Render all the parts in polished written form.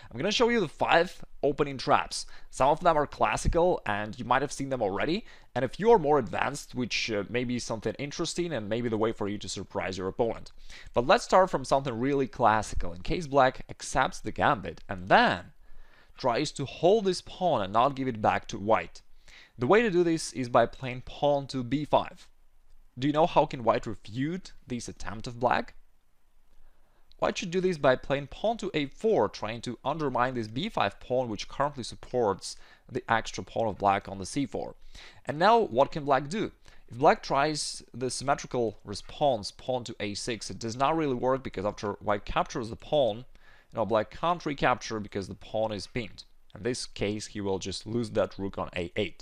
I'm going to show you the 5 opening traps. Some of them are classical and you might have seen them already, and if you are more advanced, which may be something interesting and maybe the way for you to surprise your opponent. But let's start from something really classical. In case black accepts the gambit and then tries to hold this pawn and not give it back to white. The way to do this is by playing pawn to b5. Do you know how can white refute this attempt of black? White should do this by playing pawn to a4, trying to undermine this b5 pawn, which currently supports the extra pawn of black on the c4. And now what can black do? If black tries the symmetrical response, pawn to a6, it does not really work because after white captures the pawn, black can't recapture because the pawn is pinned. In this case, he will just lose that rook on a8.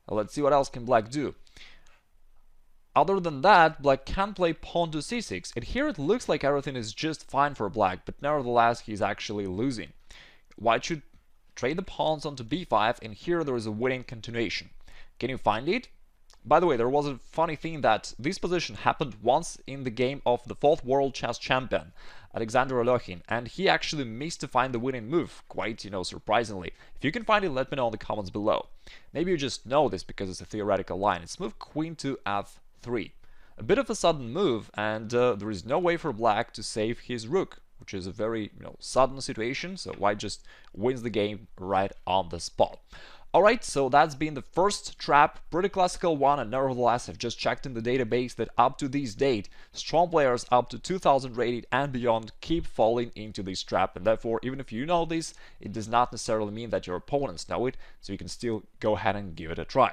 Now let's see what else can black do. Other than that, black can play pawn to c6, and here it looks like everything is just fine for black, but nevertheless he's actually losing. White should trade the pawns onto b5, and here there is a winning continuation. Can you find it? By the way, there was a funny thing that this position happened once in the game of the 4th world chess champion, Alexander Alekhine, and he actually missed to find the winning move, quite, surprisingly. If you can find it, let me know in the comments below. Maybe you just know this because it's a theoretical line. It's move queen to f3. A bit of a sudden move, and there is no way for black to save his rook, which is a very, sudden situation, so white just wins the game right on the spot. Alright, so that's been the first trap, pretty classical one, and nevertheless I've just checked in the database that up to this date, strong players up to 2000 rated and beyond keep falling into this trap, and therefore even if you know this, it does not necessarily mean that your opponents know it, so you can still go ahead and give it a try.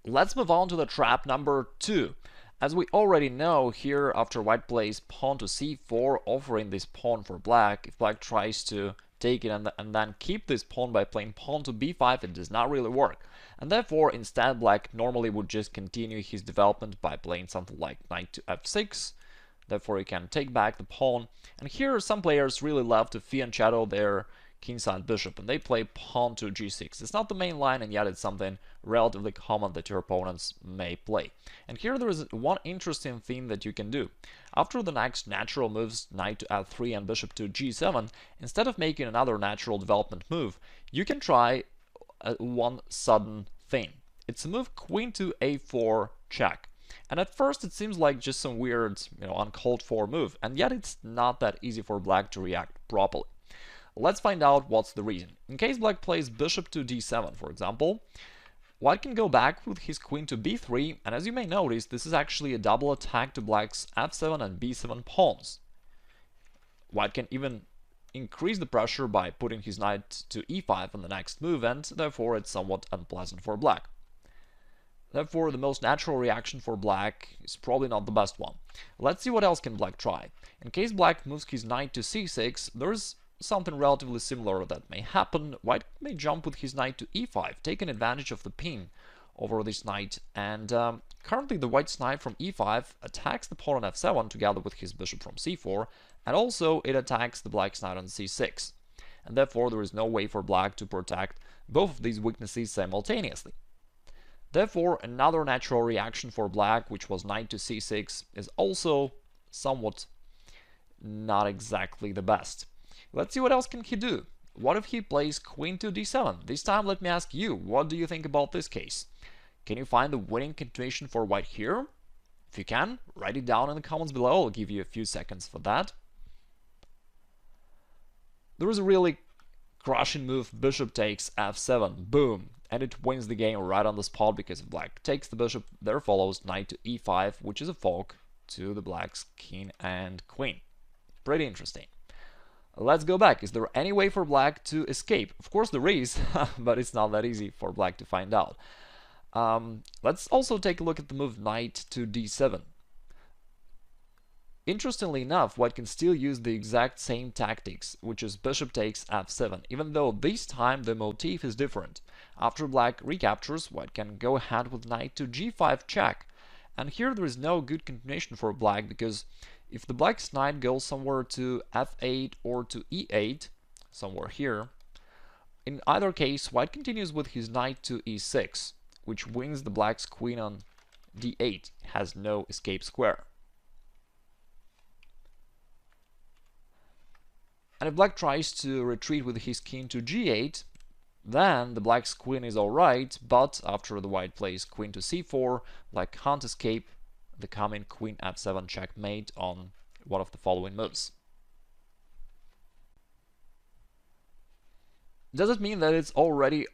Let's move on to the trap number 2. As we already know, here after white plays pawn to c4, offering this pawn for black, if black tries to take it and then keep this pawn by playing pawn to b5, it does not really work. And therefore, instead, black normally would just continue his development by playing something like knight to f6. Therefore, he can take back the pawn. And here, some players really love to fianchetto their kingside bishop, and they play pawn to g6. It's not the main line, and yet it's something relatively common that your opponents may play. And here there is one interesting thing that you can do. After the next natural moves, knight to f3 and bishop to g7, instead of making another natural development move, you can try one sudden thing. It's a move queen to a4 check. And at first it seems like just some weird, uncalled for move, and yet it's not that easy for black to react properly. Let's find out what's the reason. In case black plays bishop to d7, for example, white can go back with his queen to b3, and as you may notice, this is actually a double attack to black's f7 and b7 pawns. White can even increase the pressure by putting his knight to e5 on the next move, and therefore it's somewhat unpleasant for black. Therefore, the most natural reaction for black is probably not the best one. Let's see what else can black try. In case black moves his knight to c6, there's something relatively similar that may happen. White may jump with his knight to e5, taking advantage of the pin over this knight, and currently the white's knight from e5 attacks the pawn on f7 together with his bishop from c4, and also it attacks the black's knight on c6, and therefore there is no way for black to protect both of these weaknesses simultaneously. Therefore, another natural reaction for black, which was knight to c6, is also somewhat not exactly the best. Let's see what else can he do. What if he plays queen to d7? This time let me ask you, what do you think about this case? Can you find the winning continuation for white here? If you can, write it down in the comments below, I'll give you a few seconds for that. There is a really crushing move, bishop takes f7, boom, and it wins the game right on the spot because if black takes the bishop, there follows knight to e5, which is a fork to the black's king and queen. Pretty interesting. Let's go back. Is there any way for black to escape? Of course there is, but it's not that easy for black to find out. Let's also take a look at the move knight to d7. Interestingly enough, white can still use the exact same tactics, which is bishop takes f7, even though this time the motif is different. After black recaptures, white can go ahead with knight to g5 check. And here there is no good continuation for black, because if the black's knight goes somewhere to f8 or to e8, somewhere here, in either case, white continues with his knight to e6, which wins the black's queen on d8, has no escape square. And if black tries to retreat with his king to g8, then the black's queen is alright, but after the white plays queen to c4, black can't escape the coming queen f7 checkmate on one of the following moves. Does it mean that it's already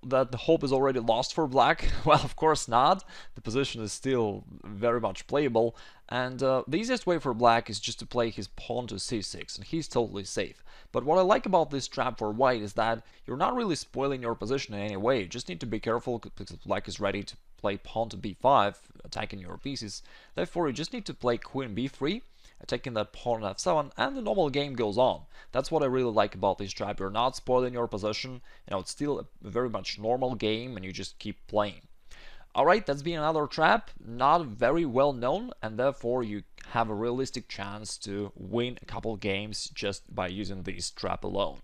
that the hope is already lost for black? Well, of course not. The position is still very much playable, and the easiest way for black is just to play his pawn to c6, and he's totally safe. But what I like about this trap for white is that you're not really spoiling your position in any way. You just need to be careful because black is ready to play pawn to b5, attacking your pieces. Therefore, you just need to play queen b3, attacking that pawn on f7, and the normal game goes on. That's what I really like about this trap. You're not spoiling your position, it's still a very much normal game, and you just keep playing. Alright, that's been another trap, not very well known, and therefore you have a realistic chance to win a couple games just by using this trap alone.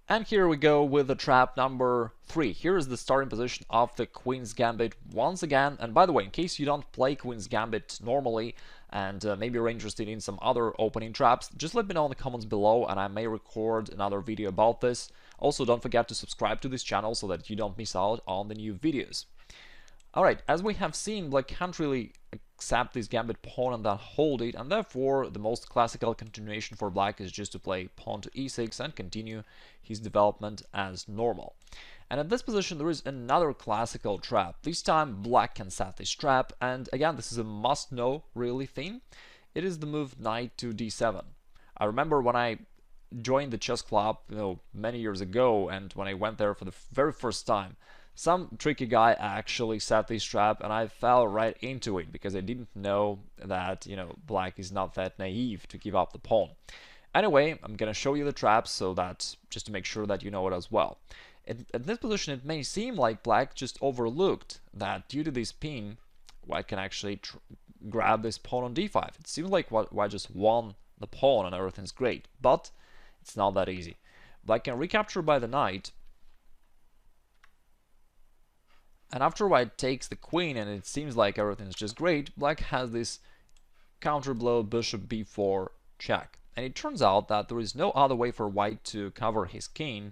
And here we go with the trap number 3. Here is the starting position of the Queen's Gambit once again. And by the way, in case you don't play Queen's Gambit normally, and maybe you're interested in some other opening traps, just let me know in the comments below and I may record another video about this. Also, don't forget to subscribe to this channel so that you don't miss out on the new videos. Alright, as we have seen, black can't really accept this gambit pawn and then hold it, and therefore the most classical continuation for black is just to play pawn to e6 and continue his development as normal. And at this position there is another classical trap. This time black can set this trap, and again this is a must-know really thing. It is the move knight to d7. I remember when I joined the chess club many years ago, and when I went there for the very first time, some tricky guy actually set this trap and I fell right into it because I didn't know that, black is not that naive to give up the pawn. Anyway, I'm gonna show you the traps so that just to make sure that you know it as well. At this position, it may seem like black just overlooked that due to this pin, white can actually grab this pawn on d5. It seems like white just won the pawn and everything's great, but it's not that easy. Black can recapture by the knight, and after white takes the queen and it seems like everything's just great, black has this counter blow bishop b4 check. And it turns out that there is no other way for white to cover his king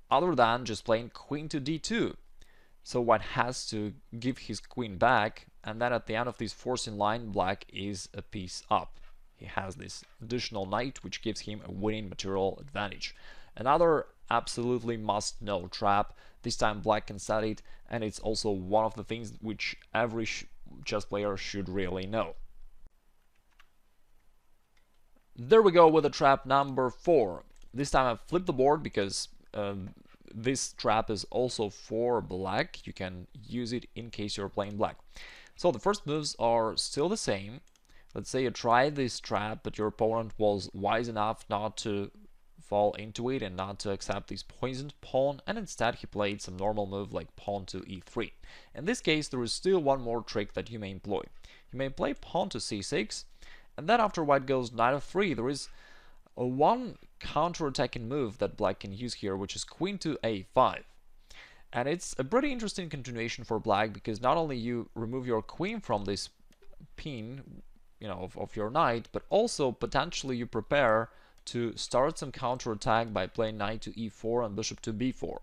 other than just playing queen to d2. So white has to give his queen back, and then at the end of this forcing line, black is a piece up. He has this additional knight which gives him a winning material advantage. Another absolutely must-know trap. This time black can set it, and it's also one of the things which every chess player should really know. There we go with the trap number 4. This time I've flipped the board because this trap is also for black. You can use it in case you're playing black. So the first moves are still the same. Let's say you tried this trap, but your opponent was wise enough not to fall into it and not to accept this poisoned pawn, and instead he played some normal move like pawn to e3. In this case, there is still one more trick that you may employ. You may play pawn to c6, and then after white goes knight f3, there is one counter-attacking move that black can use here, which is queen to a5. And it's a pretty interesting continuation for black because not only you remove your queen from this pin, of your knight, but also potentially you prepare to start some counterattack by playing knight to e4 and bishop to b4.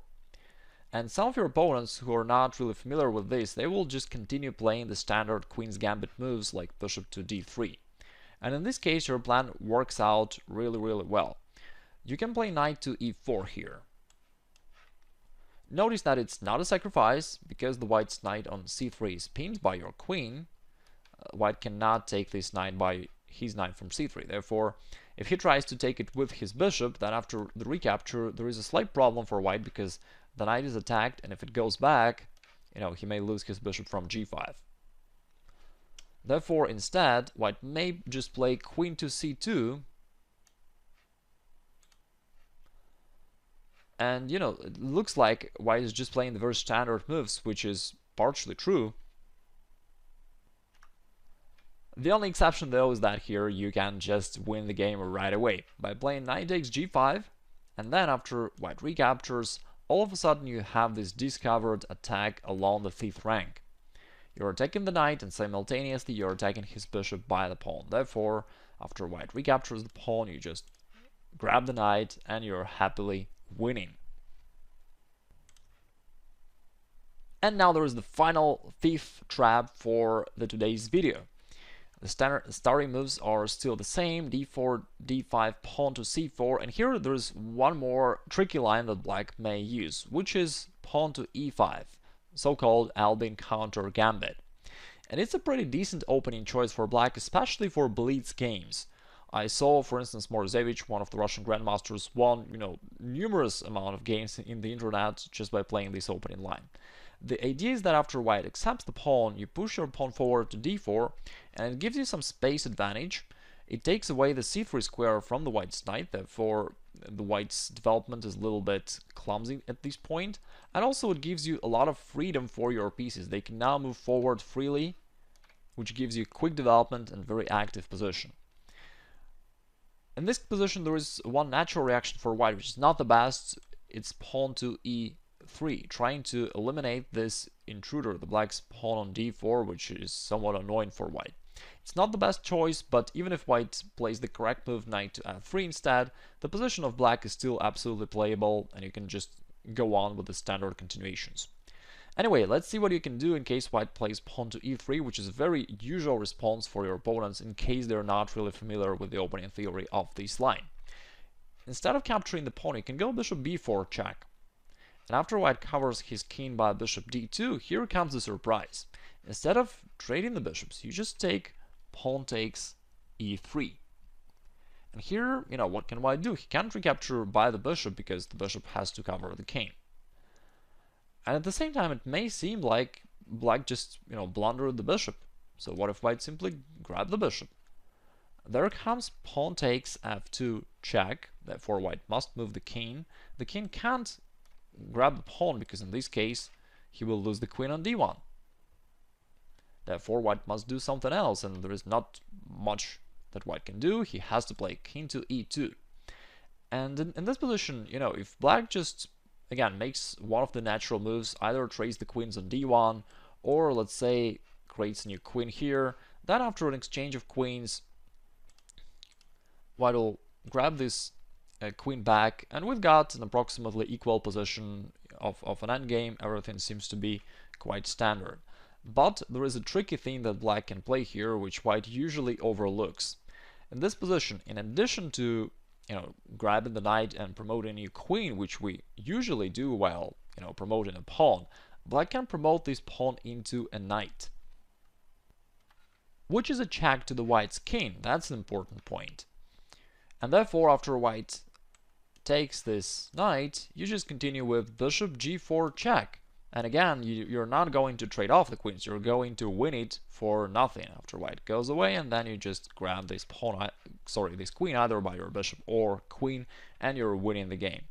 And some of your opponents who are not really familiar with this, they will just continue playing the standard Queen's Gambit moves like bishop to d3. And in this case, your plan works out really, really well. You can play knight to e4 here. Notice that it's not a sacrifice, because the white's knight on c3 is pinned by your queen. White cannot take this knight by his knight from c3. Therefore, if he tries to take it with his bishop, then after the recapture, there is a slight problem for white because the knight is attacked, and if it goes back, he may lose his bishop from g5. Therefore, instead, white may just play queen to c2, and it looks like white is just playing the very standard moves, which is partially true. The only exception though is that here you can just win the game right away by playing knight takes g5, and then after white recaptures, all of a sudden you have this discovered attack along the 5th rank. You're attacking the knight and simultaneously you're attacking his bishop by the pawn. Therefore, After white recaptures the pawn, you just grab the knight and you're happily winning. And now there is the final fifth trap for today's video. The standard starting moves are still the same: d4, d5, pawn to c4, and here there's one more tricky line that black may use, which is pawn to e5, so-called Albin counter Gambit. And it's a pretty decent opening choice for black, especially for blitz games. I saw, for instance, Morozevich, one of the Russian grandmasters, won, numerous amount of games in the internet just by playing this opening line. The idea is that after white accepts the pawn, you push your pawn forward to d4, and it gives you some space advantage. It takes away the c3 square from the white's knight, therefore the white's development is a little bit clumsy at this point, and also it gives you a lot of freedom for your pieces. They can now move forward freely, which gives you quick development and very active position. In this position there is one natural reaction for white, which is not the best. It's pawn to e3, trying to eliminate this intruder, the black's pawn on d4, which is somewhat annoying for white. It's not the best choice, but even if white plays the correct move, knight to f3 instead, the position of black is still absolutely playable, and you can just go on with the standard continuations. Anyway, let's see what you can do in case white plays pawn to e3, which is a very usual response for your opponents in case they're not really familiar with the opening theory of this line. Instead of capturing the pawn, you can go bishop b4 check. And after white covers his king by bishop d2, here comes the surprise. Instead of trading the bishops, you just take pawn takes e3. And here, what can white do? He can't recapture by the bishop because the bishop has to cover the king. And at the same time, it may seem like black just, blundered the bishop. So what if white simply grabbed the bishop? There comes pawn takes f2 check, therefore white must move the king. The king can't grab the pawn because in this case he will lose the queen on d1. Therefore white must do something else, and there is not much that white can do. He has to play king to e2. And in this position, if black just again makes one of the natural moves, either trades the queens on d1 or let's say creates a new queen here, then after an exchange of queens white will grab this queen back, and we've got an approximately equal position of an endgame. Everything seems to be quite standard. But there is a tricky thing that black can play here, which white usually overlooks. In this position, in addition to grabbing the knight and promoting a new queen, which we usually do while promoting a pawn, black can promote this pawn into a knight, which is a check to the white's king. That's an important point. And therefore, after white takes this knight, you just continue with bishop g4 check. And again, you're not going to trade off the queens, you're going to win it for nothing after white goes away, and then you just grab this this queen either by your bishop or queen, and you're winning the game.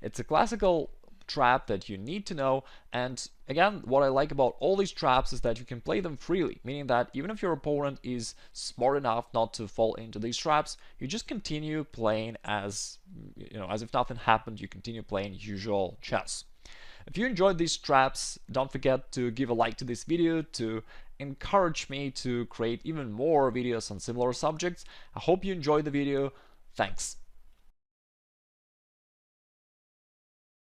It's a classical trap that you need to know, and again, what I like about all these traps is that you can play them freely, meaning that even if your opponent is smart enough not to fall into these traps, you just continue playing as if nothing happened. You continue playing usual chess. If you enjoyed these traps, don't forget to give a like to this video to encourage me to create even more videos on similar subjects. I hope you enjoyed the video. Thanks.